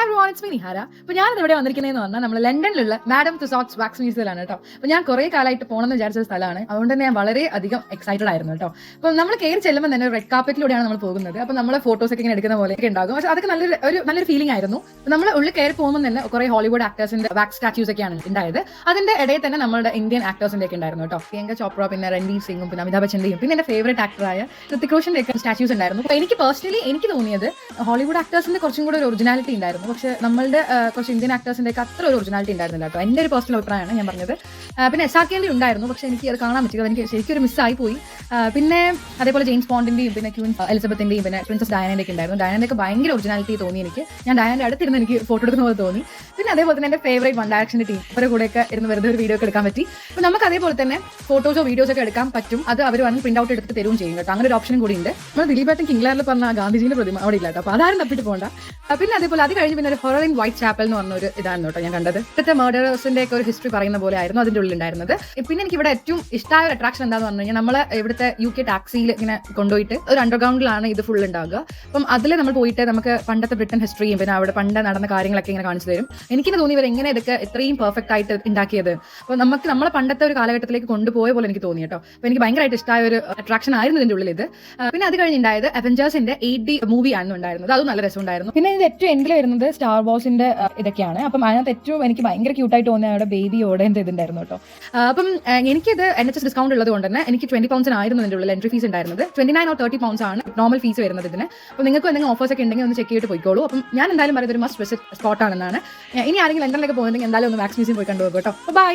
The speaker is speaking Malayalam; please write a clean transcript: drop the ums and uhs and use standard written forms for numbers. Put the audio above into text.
everyone, it's me Nihara. അപ്പോൾ ഞാനിത് ഇവിടെ വന്നിരിക്കുന്നതെന്ന് പറഞ്ഞാൽ നമ്മൾ ലണ്ടനിലുള്ള മാഡം തുസോട്ട്സ് വാക്സ് മ്യൂസിയത്തിലാണ് കേട്ടോ. അപ്പോൾ ഞാൻ കുറേ കാലമായിട്ട് പോകണമെന്ന് വിചാരിച്ച സ്ഥലമാണ്. അതുകൊണ്ട് തന്നെ ഞാൻ വളരെ അധികം എക്സൈറ്റഡ് ആയിരുന്നു കേട്ടോ. അപ്പോൾ നമ്മൾ കയറി ചെല്ലുമ്പോൾ തന്നെ റെഡ് കാർപ്പറ്റിലൂടെയാണ് നമ്മൾ പോകുന്നത്. അപ്പോൾ നമ്മൾ ഫോട്ടോസൊക്കെ ഇങ്ങനെ എടുക്കുന്ന പോലെയൊക്കെ ഉണ്ടാകും. പക്ഷേ അതൊക്കെ നല്ലൊരു ഫീലിംഗ് ആയിരുന്നു. നമ്മൾ ഉള്ളിൽ കയറി പോകുമ്പോൾ തന്നെ കുറേ ഹോളിവുഡ് ആക്ടേഴ്സിന്റെ വാക്സ് സ്റ്റാച്യൂസ് ഒക്കെയാണ് ഉണ്ടായത്. അതിന്റെ ഇടയിൽ തന്നെ നമ്മുടെ ഇന്ത്യൻ ആക്ടേഴ്സിന്റെ ഒക്കെ ഉണ്ടായിരുന്നു കേട്ടോ. പ്രിയങ്ക ചോപ്ര, പിന്നെ രൺവീർ സിംഗും, പിന്നെ അമിതാഭ് ബച്ചന്റെയും, പിന്നെ എന്റെ ഫേവറേറ്റ് ആക്ടറായ ഋതിക് റോഷന്റെ ഒക്കെ സ്റ്റാച്യൂസ് ഉണ്ടായിരുന്നു. അപ്പോൾ എനിക്ക് പേഴ്സണലി എനിക്ക് തോന്നിയത് ഹോളിവുഡ് ആക്ടേഴ്സിന്റെ കുറച്ചും കൂടെ ഒരു ഒറിജിനാലിറ്റി ഉണ്ടായിരുന്നു. പക്ഷേ നമ്മളുടെ കുറച്ച് ഇന്ത്യൻ ആക്ടേഴ്സിന്റെ ഒക്കെ അത്ര ഒരു ഒറിജിനാലിറ്റി ഉണ്ടായിരുന്നില്ല കേട്ടോ. എൻ്റെ ഒരു പേഴ്സണൽ അഭിപ്രായമാണ് ഞാൻ പറഞ്ഞത്. പിന്നെ SRK ഉണ്ടായിരുന്നു, പക്ഷേ എനിക്ക് അത് കാണാൻ പറ്റില്ല. എനിക്ക് ശരിക്കും ഒരു മിസ്സായി പോയി. പിന്നെ അതേപോലെ ജെയിംസ് ബോണ്ടിന്റെയും, പിന്നെ ക്വീൻ എലിസബത്തിന്റെയും, പിന്നെ പ്രിൻസസ് ഡയാനയുടെ ഒക്കെ ഉണ്ടായിരുന്നു. ഡയാനയുടെ ഒക്കെ ഭയങ്കര ഒറിജിനാലിറ്റി തോന്നി എനിക്ക്. ഞാൻ ഡയാനയുടെ അടുത്തിരുന്ന് എനിക്ക് ഫോട്ടോ എടുക്കുന്ന പോലെ തോന്നി. പിന്നെ അതേപോലെ തന്നെ എൻ്റെ ഫേവറേറ്റ് വൺ ഡയറക്ഷൻ്റെ ടീം ഇവരുടെ കൂടെയൊക്കെ ഇരുന്ന് വെറുതെ ഒരു വീഡിയോ ഒക്കെ എടുക്കാൻ പറ്റി. അപ്പോൾ നമുക്ക് അതേപോലെ തന്നെ ഫോട്ടോസോ വീഡിയോസോ ഒക്കെ എടുക്കാൻ പറ്റും. അത് അവർ വന്ന് പ്രിന്റ് ഔട്ട് എടുത്ത് തരുകയും ചെയ്യും കേട്ടോ. അങ്ങനെ ഒരു ഓപ്ഷനും കൂടി ഉണ്ട്. നമ്മൾ ദിലീപേട്ടൻ കിങ്ലാറിൽ പറഞ്ഞ ഗാന്ധിജിന്റെ പ്രതിമ അവിടെ ഇല്ല കേട്ടോ. അപ്പോൾ അതാരും തപ്പിട്ട് പോകണ്ട. പിന്നെ അതേപോലെ അത് കഴിഞ്ഞ് പിന്നെ ഒരു ഹൊറർ ഇൻ വൈറ്റ് ചാപ്പൽ എന്ന് പറഞ്ഞ ഒരു ഇതാണ് കേട്ടോ ഞാൻ കണ്ടത്. ഇപ്പോഴത്തെ മർഡേഴ്സിന്റെ ഒക്കെ ഒരു ഹിസ്റ്ററി പറയുന്ന പോലെ ആയിരുന്നു അതിൻ്റെ ഉള്ളിൽ ഉണ്ടായിരുന്നത്. പിന്നെ എനിക്ക് ഇവിടെ ഏറ്റവും ഇഷ്ടമായ ഒരു അട്രാക്ഷൻ എന്താണെന്ന് പറഞ്ഞു കഴിഞ്ഞാൽ നമ്മൾ ഇവിടുത്തെ UK ടാക്സിയിൽ ഇങ്ങനെ കൊണ്ടുപോയിട്ട് ഒരു അണ്ടർഗ്രൗണ്ടിലാണ് ഇത് ഫുൾ ഉണ്ടാകുക. അപ്പം അതിൽ നമ്മൾ പോയിട്ട് നമുക്ക് പണ്ടത്തെ ബ്രിട്ടൻ ഹിസ്റ്ററിയും പിന്നെ അവിടെ പണ്ട് നടന്ന കാര്യങ്ങളൊക്കെ ഇങ്ങനെ കാണിച്ചു തരും. എനിക്കിനെ തോന്നി ഇവർ എങ്ങനെ ഇതൊക്കെ ഇത്രയും പെർഫെക്റ്റ് ആയിട്ട് ഉണ്ടാക്കിയത്. അപ്പോൾ നമുക്ക് നമ്മളെ പണ്ടത്തെ ഒരു കാലഘട്ടത്തിലേക്ക് കൊണ്ടുപോയ പോലെ എനിക്ക് തോന്നി കേട്ടോ. അപ്പോൾ എനിക്ക് ഭയങ്കരമായിട്ട് ഇഷ്ടമായ ഒരു അട്രാക്ഷൻ ആയിരുന്നു ഇതിൻ്റെ ഉള്ളിൽ ഇത്. പിന്നെ അത് കഴിഞ്ഞുണ്ടായത് അവെഞ്ചേഴ്സിന്റെ 8D മൂവി ആണ് ഉണ്ടായിരുന്നത്. അതും നല്ല രസമുണ്ടായിരുന്നു. പിന്നെ ഇതിന്റെ ഏറ്റവും എൻഡിൽ വരുന്നത് സ്റ്റാർ വാർസിന്റെ ഇതൊക്കെയാണ്. അപ്പം അതിനകത്ത് ഏറ്റവും എനിക്ക് ഭയങ്കര ക്യൂട്ടായിട്ട് തോന്നിയ അവിടെ ബേബി ഓടേൻ്റെ ഇതുണ്ടായിരുന്നു കേട്ടോ. അപ്പം എനിക്കിത് NHS ഡിസ്കൗണ്ട് ഉള്ളത് കൊണ്ട് തന്നെ എനിക്ക് £20 ആയിരുന്നു ഇതിൻ്റെ ഉള്ളിൽ എൻട്രി ഫീസ് ഉണ്ടായിരുന്നത്. 29 or 30 ആണ് നോർമൽ ഫീസ് വരുന്നത് ഇതിന്. അപ്പോൾ നിങ്ങൾക്ക് എന്തെങ്കിലും ഓഫേഴ്സ് ഒക്കെ ഉണ്ടെങ്കിൽ ഒന്ന് ചെക്ക് ചെയ്തിട്ട് പോയിക്കോളൂ. അപ്പം ഞാൻ എന്തായാലും പറയുന്നത് ഒരു മസ്റ്റ് വിസിറ്റ് സ്പോട്ടാണെന്നാണ്. ഇനി ആരെങ്കിലും ലണ്ടനിലേക്ക് പോകുന്നുണ്ടെങ്കിൽ എന്തായാലും ഒന്ന് വാക്സ് മ്യൂസിയം പോയി കണ്ടുപോകും കേട്ടോ. ബൈ.